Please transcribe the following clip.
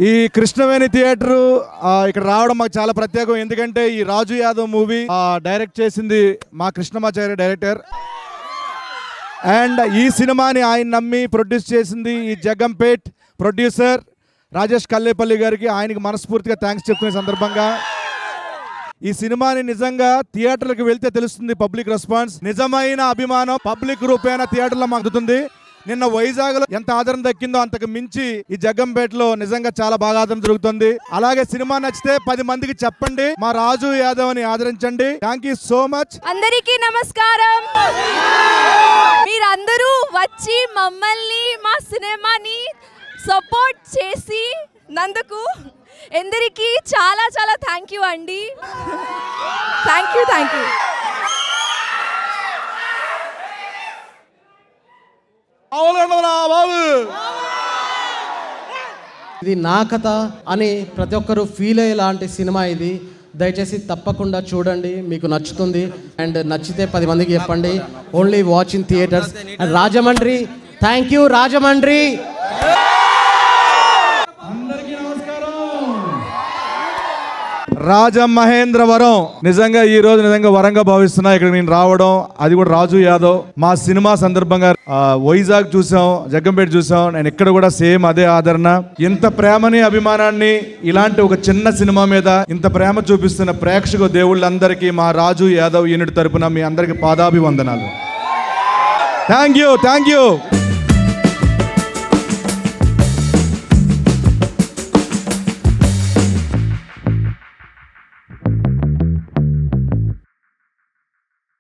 ఈ కృష్ణవేణి థియేటర్ ఇక్కడ రావడం మాకు చాలా ప్రత్యేకం. ఎందుకంటే ఈ రాజు యాదవ్ మూవీ డైరెక్ట్ చేసింది మా కృష్ణమాచార్య డైరెక్టర్. అండ్ ఈ సినిమాని ఆయన నమ్మి ప్రొడ్యూస్ చేసింది ఈ జగ్గంపేట్ ప్రొడ్యూసర్ రాజేష్ కల్లేపల్లి గారికి. ఆయనకి మనస్ఫూర్తిగా థ్యాంక్స్ చెప్తున్న సందర్భంగా ఈ సినిమాని నిజంగా థియేటర్లకు వెళ్తే తెలుస్తుంది పబ్లిక్ రెస్పాన్స్. నిజమైన అభిమానం పబ్లిక్ రూపేణ థియేటర్లో మాకు అందుతుంది. నిన్న వైజాగ్ లో ఎంత ఆదరణ దక్కిందో అంతకు మించి ఈ జగ్గంపేటలో నిజంగా చాలా బాగా ఆదరణ జరుగుతుంది. అలాగే సినిమా నచ్చితే 10 మందికి చెప్పండి, మా రాజు యాదవ్ ని ఆదరించండి. Thank you so much. అందరికీ నమస్కారం. మీరందరూ వచ్చి మమ్మల్ని మా సినిమాని సపోర్ట్ చేసి నందుకు అందరికీ చాలా చాలా థ్యాంక్ యూ అండి. Thank you. ఇది నా కథ అని ప్రతి ఒక్కరూ ఫీల్ అయ్యేలాంటి సినిమా ఇది. దయచేసి తప్పకుండా చూడండి, మీకు నచ్చుతుంది. అండ్ నచ్చితే 10 మందికి చెప్పండి. Only watch in theatres. And Rajahmundry, thank you Rajahmundry. Rajamahendravaram నిజంగా ఈ రోజు నిజంగా వరంగా భావిస్తున్నా ఇక్కడ నేను రావడం. అది కూడా రాజు యాదవ్ మా సినిమా సందర్భంగా వైజాగ్ చూసాం, జగ్గంపేట చూసాం. నేను ఇక్కడ కూడా సేమ్ అదే ఆదరణ. ఇంత ప్రేమని అభిమానాన్ని ఇలాంటి ఒక చిన్న సినిమా మీద ఇంత ప్రేమ చూపిస్తున్న ప్రేక్షక దేవుళ్ళందరికీ మా రాజు యాదవ్ యూనిట్ తరపున మీ అందరికి పాదాభివందనాలు. Thank you.